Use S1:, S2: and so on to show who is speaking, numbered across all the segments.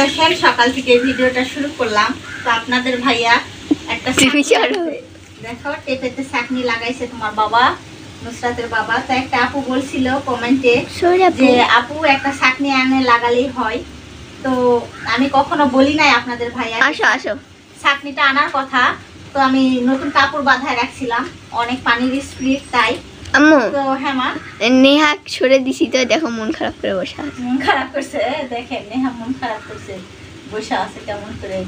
S1: দেখেন সকাল থেকে ভিডিওটা শুরু করলাম। তো আপনাদের ভাইয়া একটা দেখো টেপেতে চাটনি লাগাইছে তোমার বাবা, নুসরাতের বাবা। তো একটা আপু বলছিল কমেন্টে যে আপু একটা চাটনি আনে লাগালেই হয়। তো আমি কখনো বলি নাই আপনাদের ভাইয়া চাটনিটা আনার কথা। তো আমি নতুন কাপড় বাঁধায় রাখছিলাম, অনেক পানির স্পিড, তাই
S2: আম্মু
S1: তো হ্যাঁ মা
S2: নেহা সরে দিছি তো দেখো মন খারাপ করে বসে আছে।
S1: মন খারাপ করছে, দেখেন নেহা মন খারাপ করছে, বসে আছে কেমন করে,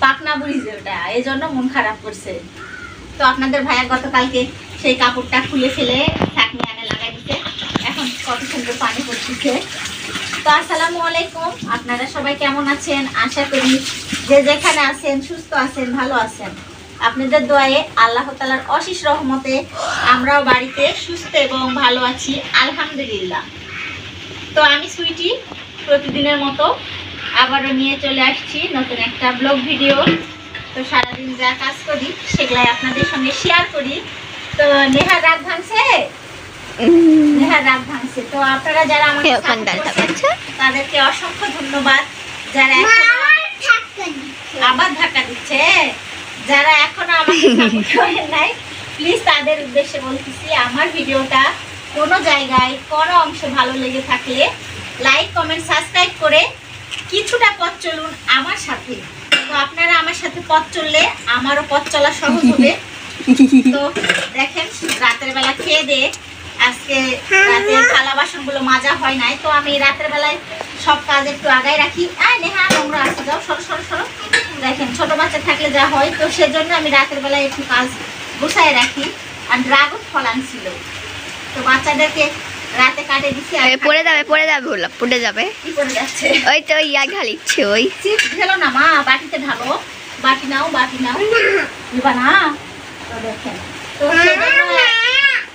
S1: পাকনা বুড়ি যে ওটা, এই জন্য মন খারাপ করছে। তো আপনাদের ভাইয়া গতকালকে সেই কাপড়টা খুলে ফেলে চাটনি আনে লাগাই দিতে, এখন কত সুন্দর পানি পড়তেছে। তো আসসালামু আলাইকুম, আপনারা সবাই কেমন আছেন? আশা করি যে যেখানে আছেন সুস্থ আছেন, ভালো আছেন। আপনাদের দোয়ায়ে আল্লাহ তাআলার অশেষ রহমতে আমরাও বাড়িতে সুস্থ এবং ভালো আছি, আলহামদুলিল্লাহ। তো আমি সুইটি প্রতিদিনের মতো আবারও নিয়ে চলে আসছি নতুন একটা ব্লগ ভিডিও। তো সারাদিন যা কাজ করি সেগুলাই আপনাদের সঙ্গে শেয়ার করি। তো নেহার রাগ ভাঙছে, নেহার রাগ ভাঙছে। তো আপনারা যারা আমাকে তাদেরকে অসংখ্য ধন্যবাদ। যারা আবার ধাক্কা দিচ্ছে, যারা এখনো আমাকে সাপোর্ট করেন নাই, প্লিজ তাদের উদ্দেশ্যে বলতেছি, আমার ভিডিওটা কোনো জায়গায় কোনো অংশ ভালো লেগে থাকলে লাইক কমেন্ট সাবস্ক্রাইব করে কিছুটা পথ চলুন আমার সাথে। তো আপনারা আমার সাথে পথ চললে আমারও পথ চলা সহজ হবে। তো দেখেন রাতের বেলা খেয়ে দিয়ে আজকে রাতের থালা বাসনগুলো মাজা হয় নাই, তো আমি রাতের বেলায় সব কাজ একটু আগায় রাখি। নেহা নোংরা আসতে যাও, সরো সরো সরো। দেখেন ছোট বাচ্চা থাকলে যা হয়, তো সেজন্য আমি রাতের বেলায় একটু কাজ গুছায় রাখি। আর ড্রাগন ফল আনছিল, তো বাচ্চাদেরকে রাতে কাটে দিছি। আর
S2: পড়ে যাবে বললা, পড়ে যাবে।
S1: কি করে যাচ্ছে?
S2: ওই তো ইয়া ঢালিচ্ছে, ওই
S1: চিপস ঢেলো না মা, বাটিতে ঢালো, বাটি নাও বাটি নাও, দিবা না? তো দেখেন তো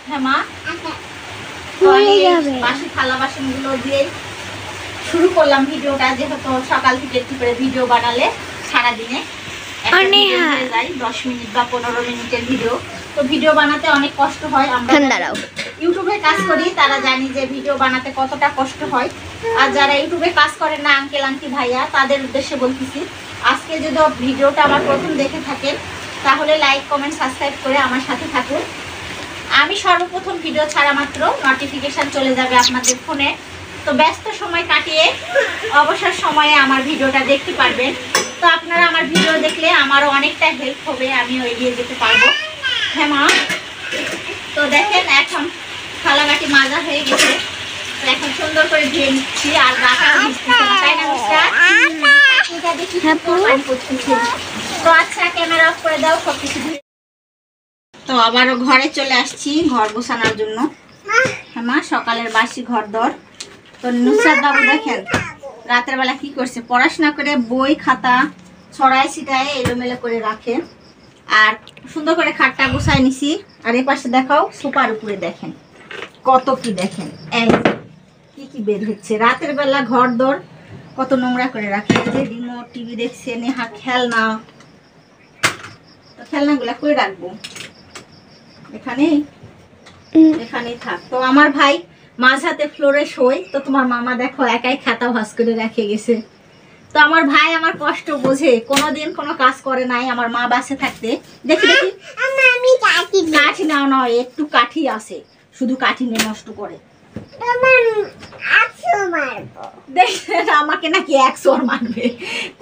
S1: হ্যাঁ মা, বাসি থালা বাসনগুলো দিয়ে শুরু করলাম ভিডিওটা, যেহেতু সকাল থেকে একটু করে ভিডিও বানালে সারাদিনে 10 মিনিট বা 15 মিনিটের ভিডিও। তো ভিডিও বানাতে অনেক কষ্ট হয়, আমরা ইউটিউবে কাজ করি তারা জানি যে ভিডিও বানাতে কতটা কষ্ট হয়। আর যারা ইউটিউবে কাজ করেন না, আঙ্কেল আন্টি ভাইয়া, তাদের উদ্দেশ্যে বলতেছি, আজকে যদি ভিডিওটা আমার প্রথম দেখে থাকেন তাহলে লাইক কমেন্ট সাবস্ক্রাইব করে আমার সাথে থাকুন। আমি সর্বপ্রথম ভিডিও ছাড়া মাত্র নোটিফিকেশন চলে যাবে আপনাদের ফোনে। তো ব্যস্ত সময় কাটিয়ে অবসর সময়ে আমার ভিডিওটা দেখতে পারবেন। তো আপনারা আমার ভিডিও দেখলে আমারও অনেকটা হেল্প হবে, আমিও এগিয়ে যেতে পারবো। হ্যাঁ মা। তো দেখেন এখন থালাবাটি মাজা হয়ে গেছে, এখন সুন্দর করে ধুয়ে নিচ্ছি। আর রাখা তাই না? তো আচ্ছা ক্যামেরা অফ করে দাও, সবকিছু। তো আবারও ঘরে চলে আসছি ঘর গোছানোর জন্য। হ্যাঁ মা, সকালের বাসি ঘর দর। তো নুসরাত বাবু দেখেন রাতের বেলা কি করছে, পড়াশোনা করে বই খাতা ছড়ায় ছিটায় এলোমেলো করে রাখে। আর সুন্দর করে খাটটা গোছায় নিছি। আর এই পাশে দেখাও সোফার উপরে দেখেন কত কি, দেখেন এই কি বের হচ্ছে। রাতের বেলা ঘর দর কত নোংরা করে রাখে। যে রিমোট টিভি দেখছে, নেহা খেলনা, তো খেলনাগুলা করে রাখবো এখানেই থাক। তো আমার ভাই মাঝ হাতে ফ্লোরে শোয়, তো তোমার মামা দেখো একাই খাতা ভাঁজ করে রেখে গেছে। তো আমার ভাই আমার কষ্ট বোঝে, কোনোদিন কোনো কাজ করে নাই আমার মা বাসে থাকতে। দেখি দেখি কাঠি নাও নাও, একটু কাঠি আছে, শুধু কাঠি নিয়ে নষ্ট করে। দেখেন আমাকে নাকি 100 মারবে,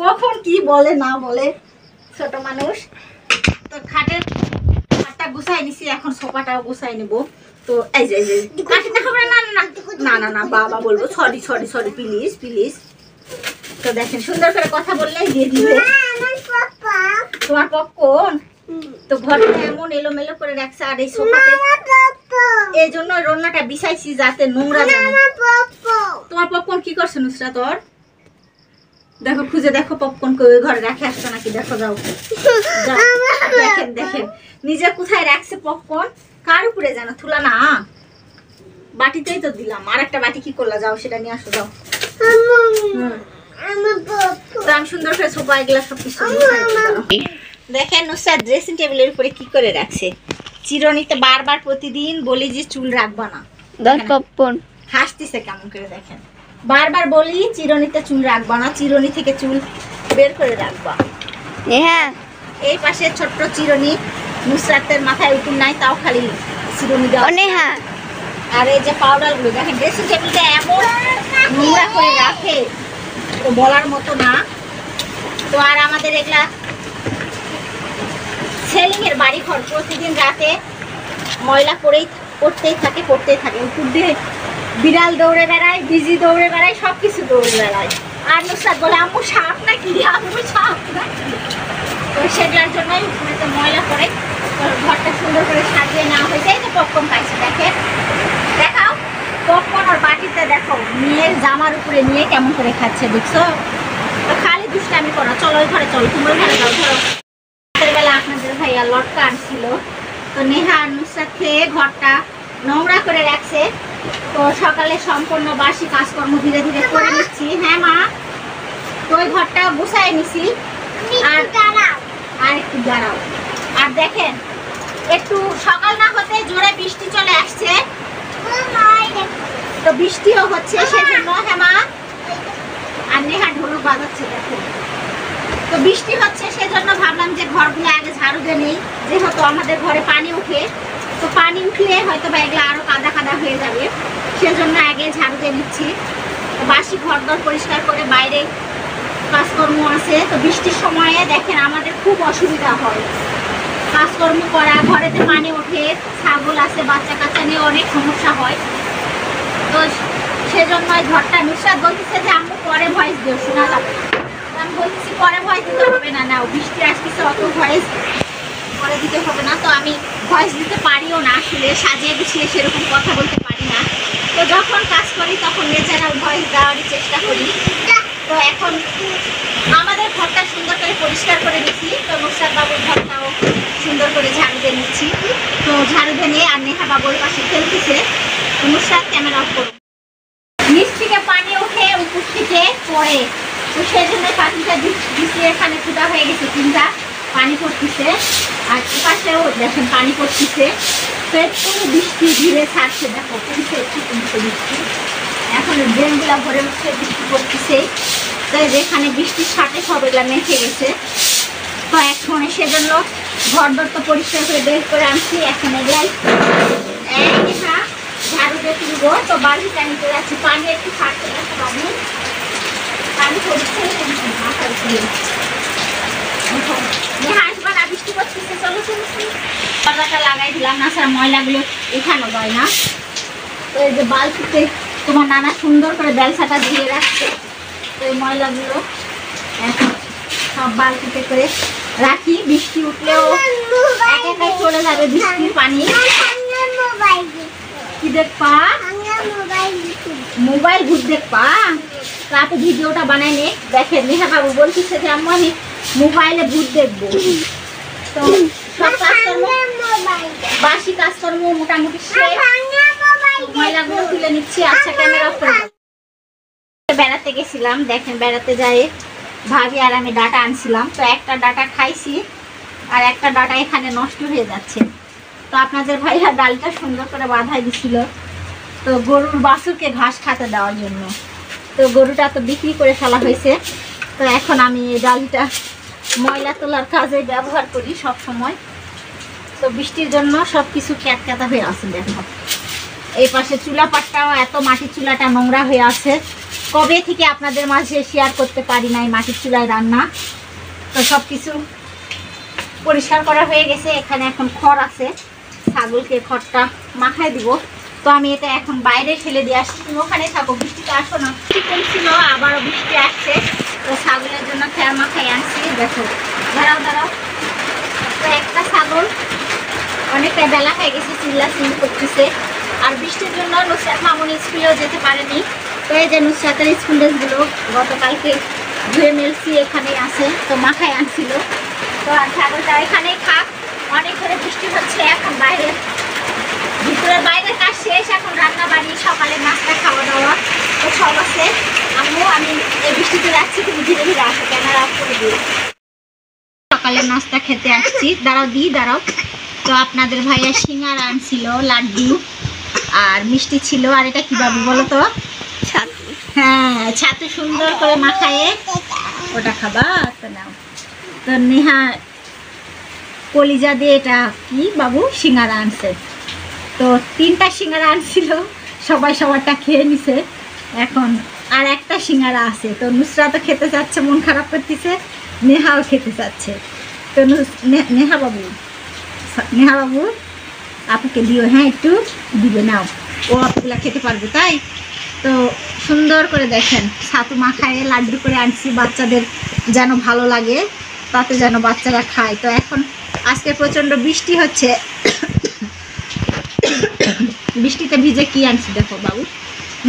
S1: কখন কি বলে না বলে ছোট মানুষ। তো খাটটা গুছাই নিছি, এখন সোফাটাও গুছাই নিব। তো এই যে কাঠি না হবে, না না না না না বাবা বলবো, sorry sorry sorry please please. তো দেখেন সুন্দর করে কথা বললে দিয়ে দিবে। তোমার পপকর্ন তো ঘরটা এমন এলোমেলো করে রাখছে। আর এই সোফাতে এই জন্য রান্নাটা বিছাইছি যাতে নোংরা না। তোমার পপকর্ন কি করছে নুসরা? তোর দেখো খুঁজে দেখো পপকর্ন ওই ঘরে রাখে আসছো নাকি, দেখো যাও। দেখেন দেখেন নিজে কোথায় রাখছে পপকর্ন, কার উপরে যেন তুলা না, বাটিতেই তো দিলাম। আর একটা বাটি কি করলা, যাও সেটা নিয়ে আসো যাও। তো আমি সুন্দর করে সোফা এগুলা সবকিছু দেখেন নুসরাত ড্রেসিং টেবিলের উপরে কি করে রাখছে। চিরুনিতে বারবার প্রতিদিন বলি যে চুল রাখবা না, হাসতেছে কেমন করে দেখেন। বারবার বলি চিরুনিতে চুল রাখবা না, চিরুনি থেকে চুল বের করে রাখবা।
S2: হ্যাঁ
S1: এই পাশে ছোট্ট চিরুনি, নুসরাতের মাথায় উঠুন নাই, তাও খালি চিরুনি দেওয়া।
S2: হ্যাঁ
S1: আর এই যে পাউডার গুলো দেখেন ড্রেসিং টেবিলটা এমন নোংরা করে রাখে, তো বলার মতো না। তো আর আমাদের এগুলা সেলিং এর বাড়ি ঘর, প্রতিদিন রাতে ময়লা করতেই থাকে। উপর দিয়ে বিড়াল দৌড়ে বেড়ায়, বিজি দৌড়ে বেড়ায়, সবকিছু দৌড়ে বেড়ায়। আর নুসরাত বলে আম্মু সাপ নাকি, আম্মু সাপ নাকি। তো সেগুলোর জন্যই উপরে ময়লা করে ঘরটা সুন্দর করে সাজিয়ে নেওয়া হয়েছে। এই যে পপকর্ন খাইছে, দেখেন দেখাও পপকর্ন। আর বাটিতে দেখো মেয়ের জামার উপরে নিয়ে কেমন করে খাচ্ছে, দেখছো? তো খালি দুষ্টামি করো। চলো ওই ঘরে চলো, তোমার ঘরে যাও। ধরো রাতের বেলা আপনাদের ভাইয়া লটকা আনছিল, তো নেহা আর নুসরাত খেয়ে ঘরটা নোংরা করে রাখছে। তো সকালে সম্পূর্ণ বাসি কাজকর্ম ধীরে ধীরে করে নিচ্ছি। হ্যাঁ মা, তো ওই ঘরটা গুছাই নিছি। আর একটু দাঁড়াও। আর দেখেন একটু সকাল না হতে জোরে বৃষ্টি চলে আসছে, তো বৃষ্টিও হচ্ছে সেজন্য। হ্যাঁ মা, আর নেহা ঢোলক বাজাচ্ছে দেখো। তো বৃষ্টি হচ্ছে সেজন্য ভাবলাম যে ঘরগুলো আগে ঝাড়ু দিয়ে নেই, যেহেতু আমাদের ঘরে পানি উঠে। তো পানি উঠলে হয়তো বা এগুলো আরো কাদা কাদা হয়ে যাবে, সেজন্য আগে ঝাড়ু দিয়ে নিচ্ছি। বাসি ঘর দর পরিষ্কার করে বাইরে কাজকর্ম আছে। তো বৃষ্টির সময়ে দেখেন আমাদের খুব অসুবিধা হয় কাজকর্ম করা, ঘরেতে পানি ওঠে, ছাগল আছে, বাচ্চা কাচ্চা নিয়ে অনেক সমস্যা হয়। তো সেজন্য ঘরটা নুসরাত বলতেছে যে আম্মু পরে ভয়েস দিও, শোনা যাবে। আমি বলতেছি পরে ভয়েস দিতে হবে না, নাও বৃষ্টি আসতেছে, অত ভয়েস পরে দিতে হবে না। তো আমি ভয়েস দিতে পারিও না, আসলে সাজিয়ে গুছিয়ে সেরকম কথা বলতে পারি না। তো যখন কাজ করি তখন ন্যাচারাল ভয়েস দেওয়ারই চেষ্টা করি। তো এখন আমাদের ঘরটা সুন্দর করে পরিষ্কার করে নিচ্ছি। তো নুসরাত বাবুর ঘরটাও সুন্দর করে ঝাড়ু দিয়ে নিচ্ছি। তো ঝাড়ু দিয়ে নিয়ে আর নেহা বাবুর পাশে খেলতেছে। নুসরাত ক্যামেরা অফ করো। নিচ থেকে পানি উঠে উপর থেকে পড়ে, তো সেই জন্য পাখিটা দিচ্ছে এখানে ফুটা হয়ে গেছে, তিনটা পানি পড়তেছে। আর পাশেও দেখেন পানি পড়তেছে। তো একটু বৃষ্টি ধীরে ছাড়ছে, দেখো কমছে, একটু কমছে বৃষ্টি। এখন ড্রেনগুলা ভরে উঠছে, বৃষ্টি পড়তেছে। তো যেখানে বৃষ্টির সাথে সব এগুলা মেখে গেছে। তো এখন সেজন্য ঘর দর তো পরিষ্কার করে বের করে আনছি। এখন এগুলাই ঝাড়ু দিয়ে তুলবো। তো বাড়িটা নিতে যাচ্ছি, পানি একটু ছাড়তে দেখো বাবু, পানি পড়ছে মাথার উপরে। আসবা না, বৃষ্টি পড়তেছে, চলো চলো দরজাটা লাগাই দিলাম, না স্যার ময়লাগুলো উঠানো যায় না। তো এই যে বালতিতে তোমার নানা সুন্দর করে বেলসাটা দিয়ে রাখছে। তো এই ময়লাগুলো এখন সব বালতিতে করে রাখি, বৃষ্টি উঠলেও এক একাই চলে যাবে বৃষ্টির পানি। কি দেখবা? মোবাইল ভূত দেখবা? রাতে ভিডিওটা বানাই নে। দেখেন নেহা বাবু বলতেছে যে আম্মু আমি মোবাইলে ভূত দেখবো। তো সব কাজকর্ম বাসি কাজকর্ম মোটামুটি শেষ, ময়লাগুলো তুলে নিচ্ছি। আচ্ছা ক্যামেরা অফ করে। বেড়াতে গেছিলাম, দেখেন বেড়াতে যাই ভাবি আর আমি ডাটা আনছিলাম। তো একটা ডাটা খাইছি আর একটা ডাটা এখানে নষ্ট হয়ে যাচ্ছে। তো আপনাদের ভাইয়া ডালটা সুন্দর করে বাঁধাই দিছিল, তো গরুর বাছুরকে ঘাস খাতে দেওয়ার জন্য। তো গরুটা তো বিক্রি করে ফেলা হয়েছে। তো এখন আমি এই ডালটা ময়লা তোলার কাজে ব্যবহার করি সব সময়। তো বৃষ্টির জন্য সব কিছু ক্যাটকাটা হয়ে আছে। দেখো এই পাশে চুলা পাটটাও এত, মাটির চুলাটা নোংরা হয়ে আছে। কবে থেকে আপনাদের মাঝে শেয়ার করতে পারি নাই মাটির চুলায় রান্না। তো সব কিছু পরিষ্কার করা হয়ে গেছে। এখানে এখন খড় আছে, ছাগলকে খড়টা মাখায় দিব। তো আমি এটা এখন বাইরে ফেলে দিয়ে আসছি, তুমি ওখানে থাকো, বৃষ্টিতে আসো না। বৃষ্টি কমছিল, আবারও বৃষ্টি আসছে। তো ছাগলের জন্য খেয়ার মাখাই আনছি। দেখো দাঁড়াও দাঁড়াও। তো একটা ছাগল অনেকটা বেলা হয়ে গেছে, চিল্লাচিল্লি করতেছে। আর বৃষ্টির জন্য নুসরাত মামুনি স্কুলেও যেতে পারেনি। তো এই যে নুসরাতের স্কুল ড্রেসগুলো গতকালকে ধুয়ে মেলছি, এখানে আছে। তো মাখায় আনছিল। তো আর ছাগলটা এখানেই থাক, অনেক করে বৃষ্টি হচ্ছে। এখন বাইরে ভিতরের বাইরের কাজ শেষ, এখন রান্না বাড়ি, সকালে নাস্তা খাওয়া দাওয়া তো সব আছে। আম্মু আমি এই বৃষ্টিতে যাচ্ছি, তুমি ধীরে ধীরে আসো, ক্যামেরা অফ করে দিও। সকালের নাস্তা খেতে আসছি, দাঁড়াও দিই দাঁড়াও। তো আপনাদের ভাইয়া সিঙ্গারা আনছিল, লাড্ডু আর মিষ্টি ছিল। আর এটা কি বাবু বলো তো? হ্যাঁ, ছাতু সুন্দর করে মাখায়ে ওটা খাবা। তো নাও, তো নেহা কলিজা দিয়ে এটা কি বাবু সিঙ্গারা আনছে। তো 3টা সিঙ্গারা আনছিল, সবাই সবারটা খেয়ে নিছে। এখন আর একটা সিঙ্গারা আছে। তো নুসরাতও খেতে চাচ্ছে, মন খারাপ করতেছে, নেহাও খেতে চাচ্ছে। তো নেহা বাবু আপুকে দিও, হ্যাঁ একটু দিবে, নাও, ও আপুগুলা খেতে পারবে। তাই তো সুন্দর করে দেখেন ছাতু মাখায় লাড্ডু করে আনছি, বাচ্চাদের যেন ভালো লাগে, তাতে যেন বাচ্চারা খায়। তো এখন আজকে প্রচণ্ড বৃষ্টি হচ্ছে, বৃষ্টিতে ভিজে কি আনছি দেখো বাবু,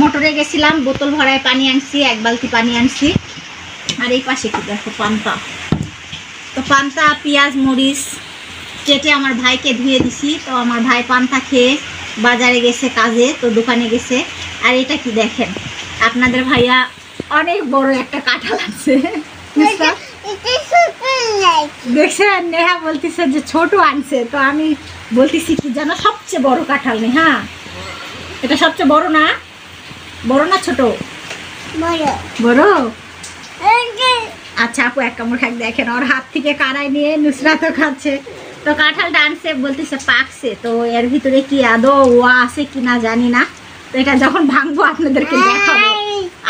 S1: মোটরে গেছিলাম, বোতল ভরায় পানি আনছি, 1 বালতি পানি আনছি। আর এই পাশে কি দেখো পান্তা, তো পান্তা পেঁয়াজ মরিচ কেটে আমার ভাইকে ধুয়ে দিছি। তো আমার ভাই পান্তা খেয়ে বাজারে গেছে কাজে, তো দোকানে গেছে। আর এটা কি দেখেন, আপনাদের ভাইয়া অনেক বড় একটা কাঁঠাল আছে, দেখছেন? নেহা বলতেছে যে ছোট আনছে, তো আমি বলতেছি কি যেন সবচেয়ে বড় কাঁঠাল। নেহা এটা সবচেয়ে বড় না? বড় না ছোট? বড়। আচ্ছা আপু এক কামড় খাক, দেখেন ওর হাত থেকে কারাই নিয়ে নুসরাতও খাচ্ছে। তো কাঁঠালটা আনছে, বলতেছে পাকছে। তো এর ভিতরে কি আদৌ ওয়া আছে কি না জানি না, তো এটা যখন ভাঙবো আপনাদেরকে দেখাবো।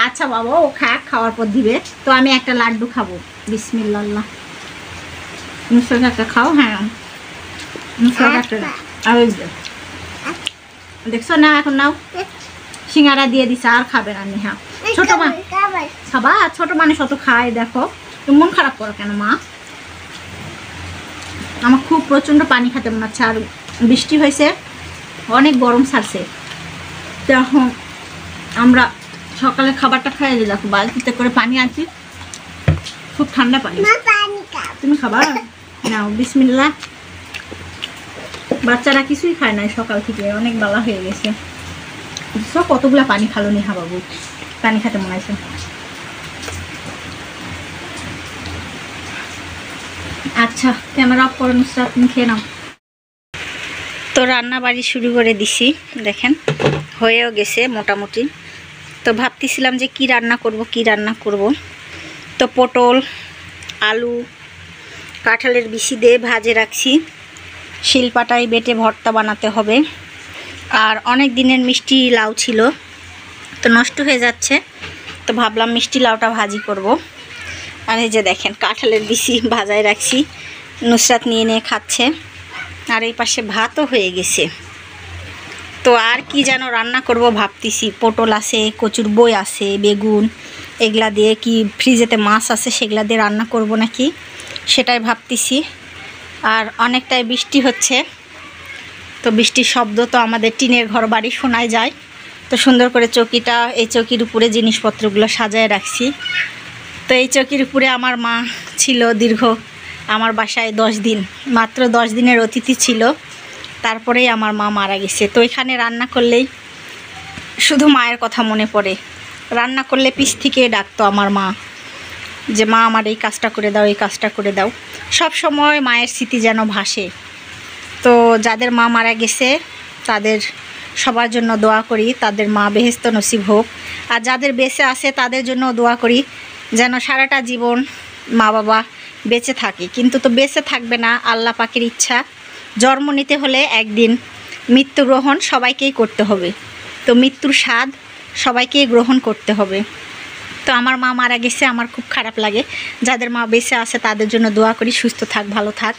S1: আচ্ছা বাবা ও খাওয়ার পর দিবে। তো আমি একটা লাড্ডু খাবো, বিসমিল্লাহ। নুসরাত একটা খাও। হ্যাঁ নুসরাত একটা, দেখছো না? এখন নাও, সিঙ্গারা দিয়ে দিছে, আর খাবে না নেহা। ছোট মা খাবা, ছোট মানুষ অত খায়। দেখো তুমি মন খারাপ করো কেন মা? আমার খুব প্রচণ্ড পানি খেতে মনে হচ্ছে, আর বৃষ্টি হয়েছে, অনেক গরম ছাড়ছে। তখন আমরা সকালে খাবারটা খাইয়ে দিই, দেখো বালতিতে করে পানি আনছি, খুব ঠান্ডা পানি। তুমি খাবা? নাও বিসমিল্লাহ। বাচ্চারা কিছুই খায় না সকাল থেকে, অনেক বেলা হয়ে গেছে। সব কতগুলা পানি খালো নেহা বাবু, পানি খেতে মনে হয়েছে। আচ্ছা ক্যামেরা অফ করে নুসরাত তুমি খেয়ে নাও। তো রান্না বাড়ি শুরু করে দিছি, দেখেন হয়েও গেছে মোটামুটি। তো ভাবতেছিলাম যে কি রান্না করব। তো পটল আলু কাঁঠালের বিচি দিয়ে ভাজে রাখছি, শিলপাটায় বেটে ভর্তা বানাতে হবে। আর অনেক দিনের মিষ্টি লাউ ছিল, তো নষ্ট হয়ে যাচ্ছে, তো ভাবলাম মিষ্টি লাউটা ভাজি করব। আর এই যে দেখেন কাঁঠালের বিচি ভাজায় রাখছি, নুসরাত নিয়ে খাচ্ছে। আর এই পাশে ভাতও হয়ে গেছে। তো আর কি যেন রান্না করব ভাবতেছি, পটল আছে, কচুর বই আছে, বেগুন, এগুলা দিয়ে কি ফ্রিজেতে মাছ আছে সেগুলা দিয়ে রান্না করব নাকি সেটাই ভাবতেছি। আর অনেকটাই বৃষ্টি হচ্ছে, তো বৃষ্টির শব্দ তো আমাদের টিনের ঘর বাড়ি শোনায় যায়। তো সুন্দর করে চৌকিটা, এই চৌকির উপরে জিনিসপত্রগুলো সাজায় রাখছি। তো এই চৌকির উপরে আমার মা ছিল দীর্ঘ আমার বাসায় 10 দিন, মাত্র 10 দিনের অতিথি ছিল, তারপরেই আমার মা মারা গেছে। তো এখানে রান্না করলেই শুধু মায়ের কথা মনে পড়ে। রান্না করলে পিছ থেকে ডাকতো আমার মা যে মা আমার এই কাজটা করে দাও, এই কাজটা করে দাও। সব সময় মায়ের স্মৃতি যেন ভাসে। তো যাদের মা মারা গেছে তাদের সবার জন্য দোয়া করি, তাদের মা বেহেশত নসিব হোক। আর যাদের বেঁচে আছে তাদের জন্য দোয়া করি যেন সারাটা জীবন মা বাবা বেঁচে থাকে। কিন্তু তো বেঁচে থাকবে না, আল্লাহ পাকের ইচ্ছা। জন্ম নিতে হলে একদিন মৃত্যুগ্রহণ সবাইকেই করতে হবে, তো মৃত্যুর স্বাদ সবাইকেই গ্রহণ করতে হবে। তো আমার মা মারা গেছে, আমার খুব খারাপ লাগে। যাদের মা বেঁচে আছে তাদের জন্য দোয়া করি সুস্থ থাক, ভালো থাক।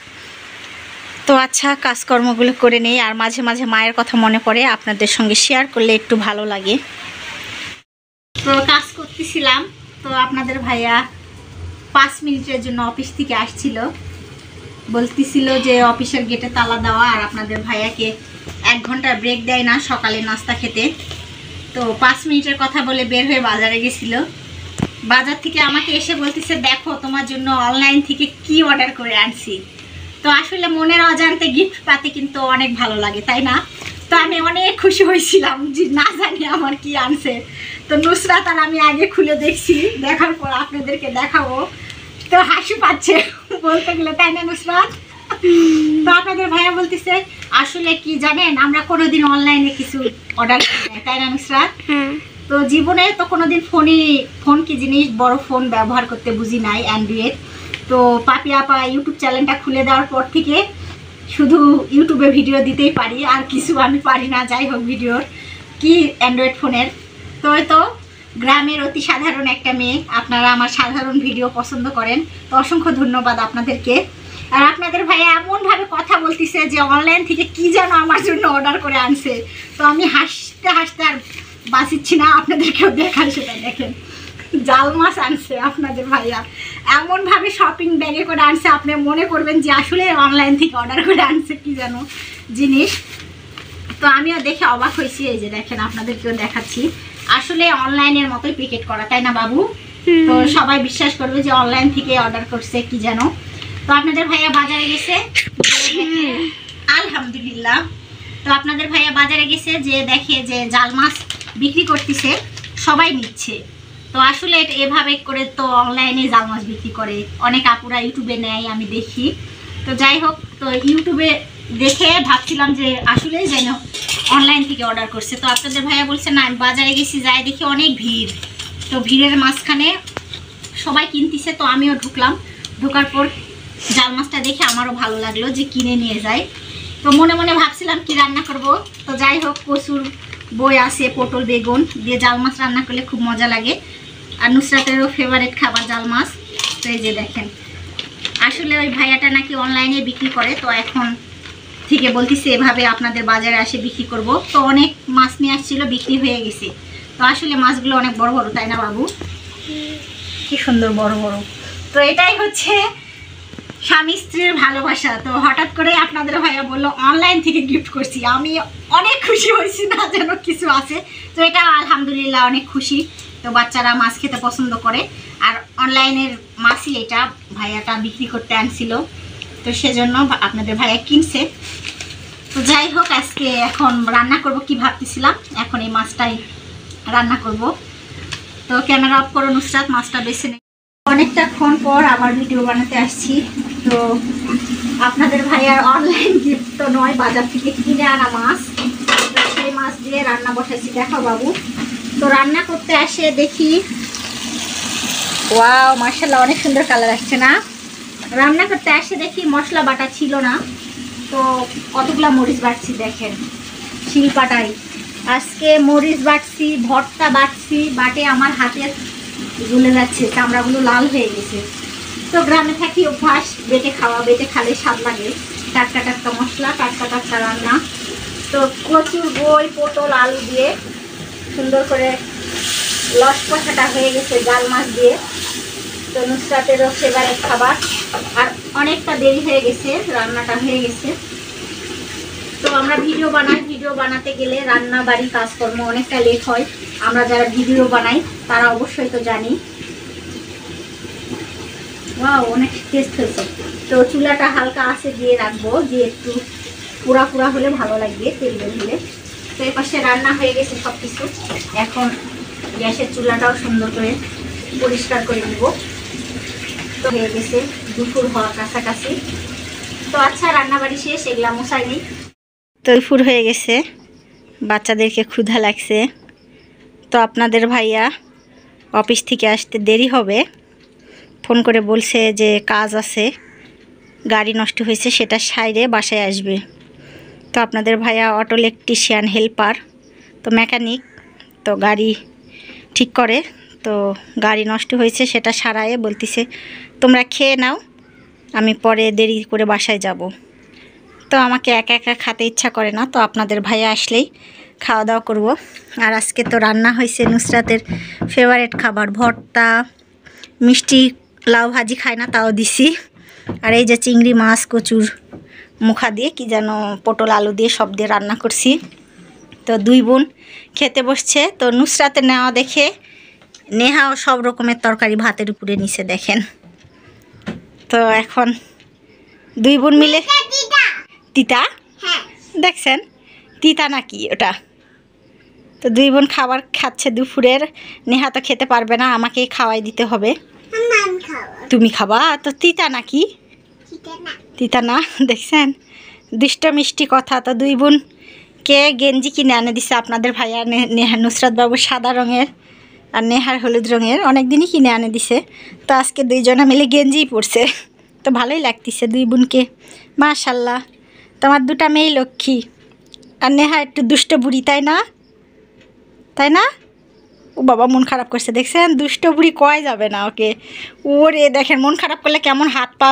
S1: তো আচ্ছা কাজকর্মগুলো করে নেই, আর মাঝে মাঝে মায়ের কথা মনে পড়ে, আপনাদের সঙ্গে শেয়ার করলে একটু ভালো লাগে। তো কাজ করতেছিলাম, তো আপনাদের ভাইয়া 5 মিনিটের জন্য অফিস থেকে আসছিল, বলতেছিল যে অফিসের গেটে তালা দেওয়া, আর আপনাদের ভাইয়াকে 1 ঘন্টার ব্রেক দেয় না সকালে নাস্তা খেতে। তো 5 মিনিটের কথা বলে বের হয়ে বাজারে গেছিল। বাজার থেকে আমাকে এসে বলতেছে দেখো তোমার জন্য অনলাইন থেকে কি অর্ডার করে আনছি। তো আসলে মনের অজান্তে গিফট পাতে কিন্তু অনেক ভালো লাগে, তাই না? তো আমি অনেক খুশি হয়েছিলাম যে না জানি আমার কি আনছে। তো নুসরাত আর আমি আগে খুলে দেখছি, দেখার পর আপনাদেরকে দেখাবো। তো হাসি পাচ্ছে বলতে গেলে, তাই না নুসরাত? তো আপনাদের ভাইয়া বলতেছে আসলে কি জানেন, আমরা কোনোদিন অনলাইনে কিছু অর্ডার করি না, তাই না নুসরাত? তো জীবনে তো কোনোদিন ফোন কি জিনিস, বড় ফোন ব্যবহার করতে বুঝি নাই, অ্যান্ড্রয়েড। তো পাপি আপা ইউটিউব চ্যানেলটা খুলে দেওয়ার পর থেকে শুধু ইউটিউবে ভিডিও দিতেই পারি, আর কিছু আমি পারি না। যাই হোক, ভিডিওর কি অ্যান্ড্রয়েড ফোনের। তো গ্রামের অতি সাধারণ একটা মেয়ে, আপনারা আমার সাধারণ ভিডিও পছন্দ করেন, তো অসংখ্য ধন্যবাদ আপনাদেরকে। আর আপনাদের ভাইয়া এমনভাবে কথা বলতেছে যে অনলাইন থেকে কি যেন আমার জন্য অর্ডার করে আনছে। তো আমি হাসতে হাসতে আর বাঁচিচ্ছি না, আপনাদেরকেও দেখান, সেটা দেখেন। জাল মাছ আনছে আপনাদের ভাইয়া, এমনভাবে শপিং ব্যাগে করে আনছে, আপনি মনে করবেন যে আসলে অনলাইন থেকে অর্ডার করে আনছে কি যেন জিনিস। তো আমিও দেখে অবাক হয়েছি। এই যে দেখেন, আপনাদেরকেও দেখাচ্ছি, আসলে অনলাইনের মতোই প্যাকেট করা, তাই না বাবু? তো সবাই বিশ্বাস করবে যে অনলাইন থেকে অর্ডার করছে কি যেন। তো আপনাদের ভাইয়া বাজারে গেছে, আলহামদুলিল্লাহ। তো আপনাদের ভাইয়া বাজারে গেছে, যে দেখে যে জাল মাছ বিক্রি করতেছে, সবাই নিচ্ছে। তো আসলে এভাবে করে তো অনলাইনে জাল মাছ বিক্রি করে, অনেক আপুরা ইউটিউবে নেয়, আমি দেখি। তো যাই হোক, তো ইউটিউবে দেখে ভাবছিলাম যে আসলেই যেন অনলাইন থেকে অর্ডার করছে। তো আপনাদের ভাইয়া বলছে না, আমি বাজারে গেছি, যাই দেখি অনেক ভিড়। তো ভিড়ের মাঝখানে সবাই কিনতেছে, তো আমিও ঢুকলাম। ঢোকার পর জাল মাছটা দেখে আমারও ভালো লাগলো যে কিনে নিয়ে যাই। তো মনে মনে ভাবছিলাম কি রান্না করব। তো যাই হোক, প্রচুর বই আছে, পটল বেগুন দিয়ে জাল মাছ রান্না করলে খুব মজা লাগে। আর নুসরাতেরও ফেভারিট খাবার জাল মাছ। তো এই যে দেখেন, আসলে ওই ভাইয়াটা নাকি অনলাইনে বিক্রি করে, তো এখন থেকে বলতেছে এভাবে আপনাদের বাজারে আসে বিক্রি করব। তো অনেক মাছ নিয়ে আসছিল, বিক্রি হয়ে গেছে। তো আসলে মাছগুলো অনেক বড় বড়, তাই না বাবু? কি সুন্দর বড় বড়। তো এটাই হচ্ছে স্বামী স্ত্রীর ভালোবাসা। তো হঠাৎ করে আপনাদের ভাইয়া বললো অনলাইন থেকে গিফট করছি, আমি অনেক খুশি হয়েছি, না যেন কিছু আছে। তো এটা আলহামদুলিল্লাহ অনেক খুশি। তো বাচ্চারা মাছ খেতে পছন্দ করে, আর অনলাইনের মাছই এটা ভাইয়াটা বিক্রি করতে আনছিল, তো সেজন্য আপনাদের ভাইয়া কিনছে। তো যাই হোক, আজকে এখন রান্না করব কি ভাবতেছিলাম, এখন এই মাছটাই রান্না করব। তো ক্যামেরা অফ করো নুসরাত, মাছটা বেছে নেই। অনেকটাক্ষণ পর আবার ভিডিও বানাতে আসছি। তো আপনাদের ভাইয়ার অনলাইন গিফট তো নয়, বাজার থেকে কিনে আনা মাছ, তো সেই মাছ দিয়ে রান্না বসাইছি। দেখো বাবু, তো রান্না করতে আসে দেখি, ওয়াও মাশাআল্লাহ অনেক সুন্দর কালার আসছে না। রান্না করতে আসে দেখি মশলা বাটা ছিল না, তো কতগুলা মরিচ বাটছি দেখেন শিলপাটাই। আজকে মরিচ বাটছি, ভর্তা বাটছি, বাটে আমার হাতে ঝুলে যাচ্ছে, চামড়াগুলো লাল হয়ে গেছে। তো গ্রামে থাকি অভ্যাস, বেটে খাওয়া, বেটে খালে স্বাদ লাগে। টাটকা টাটকা মশলা, টাটকা টাটকা রান্না। তো প্রচুর বই, পটল, আলু দিয়ে সুন্দর করে লসকসাটা হয়ে গেছে জাল মাছ দিয়ে। তো নুসরাতেরও ফেভারিট খাবার। আর অনেকটা দেরি হয়ে গেছে, রান্নাটা হয়ে গেছে। তো আমরা ভিডিও বানাই, ভিডিও বানাতে গেলে রান্না বাড়ি কাজকর্ম অনেকটা লেট হয়। আমরা যারা ভিডিও বানাই তারা অবশ্যই তো জানি। ওয়াও অনেক টেস্ট হয়েছে। তো চুলাটা হালকা আঁচে দিয়ে রাখবো, যে একটু পুরা পুরা হলে ভালো লাগবে, তেল বের হলে। তো এই পাশে রান্না হয়ে গেছে সব কিছু। এখন গ্যাসের চুলাটাও সুন্দর করে পরিষ্কার করে নিব। তো হয়ে গেছে দুপুর হওয়ার কাছাকাছি। তো আচ্ছা, রান্নাবাড়ি শেষ, এগুলা মশাই নেই। তো দুপুর হয়ে গেছে, বাচ্চাদেরকে ক্ষুধা লাগছে। তো আপনাদের ভাইয়া অফিস থেকে আসতে দেরি হবে, ফোন করে বলছে যে কাজ আছে, গাড়ি নষ্ট হয়েছে, সেটা সাইরে বাসায় আসবে। তো আপনাদের ভাইয়া অটো ইলেকট্রিশিয়ান হেল্পার, তো মেকানিক, তো গাড়ি ঠিক করে। তো গাড়ি নষ্ট হয়েছে, সেটা সারায়ে বলতেছে তোমরা খেয়ে নাও, আমি পরে দেরি করে বাসায় যাব। তো আমাকে একা একা খেতে ইচ্ছা করে না, তো আপনাদের ভাইয়া আসলেই খাওয়া দাওয়া করব। আর আজকে তো রান্না হয়েছে নুসরাতের ফেভারিট খাবার, ভর্তা, মিষ্টি লাউ ভাজি খায় না, তাও দিছি। আর এই যে চিংড়ি মাছ, কচুর মুখা দিয়ে কি যেন, পটল আলু দিয়ে সব দিয়ে রান্না করছি। তো দুই বোন খেতে বসছে। তো নুসরাতের নেওয়া দেখে নেহাও সব রকমের তরকারি ভাতের উপরে নিচে দেখেন। তো এখন দুই বোন মিলে, তিতা দেখছেন, তিতা নাকি ওটা। তো দুই বোন খাবার খাচ্ছে দুপুরের। নেহা তো খেতে পারবে না, আমাকেই খাওয়াই দিতে হবে। তুমি খাবা? তো তিতা নাকি? তিতা না, দেখছেন দুষ্ট মিষ্টি কথা। তো দুই বোন কে গেঞ্জি কিনে এনে দিছে আপনাদের ভাইয়া নেহা নুসরাত বাবু সাদা রঙের আর নেহার হলুদ রঙের অনেক দিনই কিনে এনে দিছে। তো আজকে দুইজনা মিলে গেঞ্জিই পরছে, তো ভালোই লাগতেছে দুই বোনকে। মাশাল্লাহ, তোমার দুটা মেয়ে লক্ষ্মী। আর নেহা একটু দুষ্ট বুড়ি, তাই না? তাই না? ও বাবা মন খারাপ করছে, দেখছেন? দুষ্ট বুড়ি কয় যাবে না ওকে। ওরে দেখেন মন খারাপ করলে কেমন হাত পা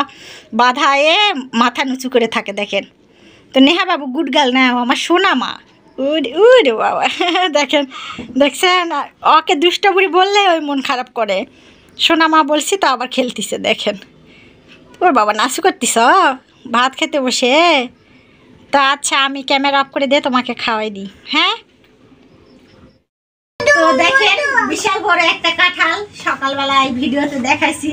S1: বাঁধায়ে মাথা নিচু করে থাকে দেখেন। তো নেহা বাবু গুড গার্ল না, আমার সোনা মা। উরে বাবা দেখেন, দেখছেন? ওকে দুষ্ট বুড়ি বললে ওই মন খারাপ করে। সোনা মা বলছি তো আবার খেলতিছে দেখেন। ওর বাবা নাচু করতিস ভাত খেতে বসে? তো আচ্ছা আমি ক্যামেরা অফ করে দিয়ে তোমাকে খাওয়াই দিই, হ্যাঁ? তো দেখেন বিশাল বড় একটা কাঁঠাল সকালবেলায় ভিডিওতে দেখাইছি,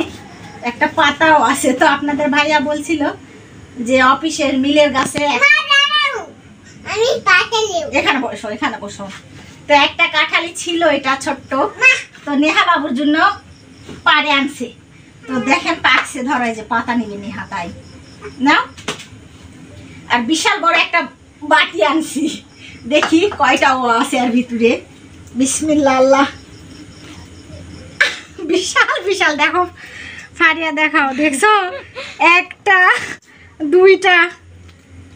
S1: একটা পাতাও আছে। তো আপনাদের ভাইয়া বলছিল যে অফিসের মিলের গাছে এখানে বসো, এখানে বসো। তো একটা কাঁঠালই ছিল, এটা ছোট্ট। তো নেহা বাবুর জন্য পাড়ে আনছে। তো দেখেন পাকছে, ধরাই যে পাতা নিবে নেহা, তাই না? আর বিশাল বড় একটা বাটি আনছি, দেখি কয়টা ও আছে আর ভিতরে। বিসমিল্লাহ আল্লাহ, বিশাল বিশাল। দেখো ফারিয়া, দেখাও, দেখছো? একটা, দুইটা,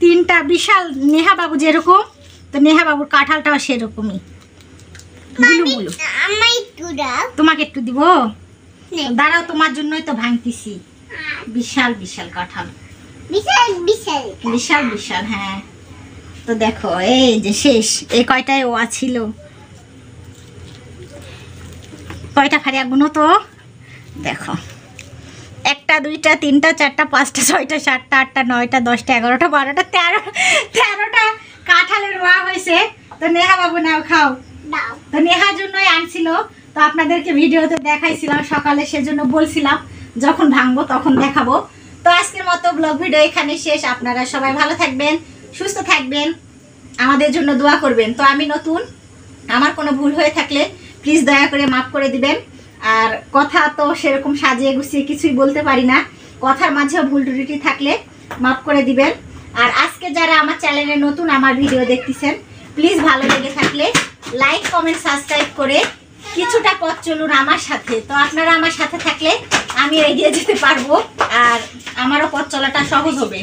S1: তিনটা, বিশাল। নেহা বাবু যেরকম, তো নেহা বাবুর কাঁঠালটাও সেরকমই গুলু গুলু। তোমাকে একটু দিব, দাঁড়াও, তোমার জন্যই তো ভাঙতেছি। বিশাল বিশাল কাঁঠাল, বিশাল বিশাল বিশাল বিশাল। হ্যাঁ, তো দেখো এই যে শেষ, এই কয়টাই ও ছিল। কয়টা ফারিয়া গুনো তো, দেখো, একটা, দুইটা, তিনটা, চারটা, পাঁচটা, ছয়টা, সাতটা, আটটা, নয়টা, 10টা, 11টা, 12টা, 13টা কাঁঠালের ওয়া হয়েছে। তো নেহা বাবু নাও, খাও। তো নেহার জন্যই আনছিল। তো আপনাদেরকে ভিডিওতে দেখাইছিলাম সকালে, সেজন্য বলছিলাম যখন ভাঙবো তখন দেখাবো। তো আজকের মতো ব্লগ ভিডিও এখানে শেষ। আপনারা সবাই ভালো থাকবেন, সুস্থ থাকবেন, আমাদের জন্য দোয়া করবেন। তো আমি নতুন, আমার কোনো ভুল হয়ে থাকলে প্লিজ দয়া করে মাফ করে দিবেন। আর কথা তো সেরকম সাজিয়ে গুছিয়ে কিছুই বলতে পারি না, কথার মাঝেও ভুল ত্রুটি থাকলে মাফ করে দিবেন। আর আজকে যারা আমার চ্যানেলে নতুন আমার ভিডিও দেখতেছেন, প্লিজ ভালো লেগে থাকলে লাইক, কমেন্ট, সাবস্ক্রাইব করে কিছুটা পথ চলুন আমার সাথে। তো আপনারা আমার সাথে থাকলে আমি এগিয়ে যেতে পারবো, আর আমারও পথ চলাটা সহজ হবে।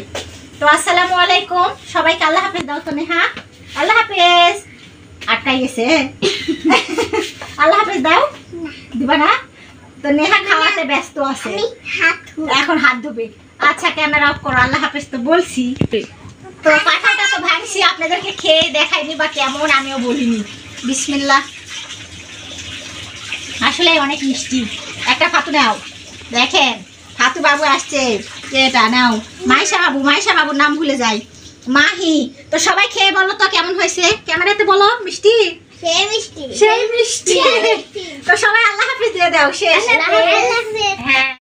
S1: তো আসসালামু আলাইকুম, সবাইকে আল্লাহ হাফেজ দাও। তো নেহা আল্লাহ হাফেজ, আটকাই গেছে। আল্লাহ হাফেজ দাও, দিবা না? তো নেহা খাওয়াতে ব্যস্ত আছে, এখন হাত ধুবে। আচ্ছা ক্যামেরা অফ করো, আল্লাহ হাফেজ তো বলছি। তো কাঁঠালটা তো ভাঙছি, আপনাদেরকে খেয়ে দেখাইনি বা কেমন আমিও বলিনি। বিসমিল্লাহ, আসলে অনেক মিষ্টি। একটা ফাতু নাও, দেখেন ফাতু বাবু আসছে, এটা নাও। মাইশা বাবু, মাইশা বাবুর নাম ভুলে যাই, মাহি। তো সবাই খেয়ে বলো তো কেমন হয়েছে, ক্যামেরাতে বলো। মিষ্টি, সেই মিষ্টি, সেই মিষ্টি। তো সবাই আল্লাহ হাফেজ দিয়ে দাও, শেষ। হ্যাঁ।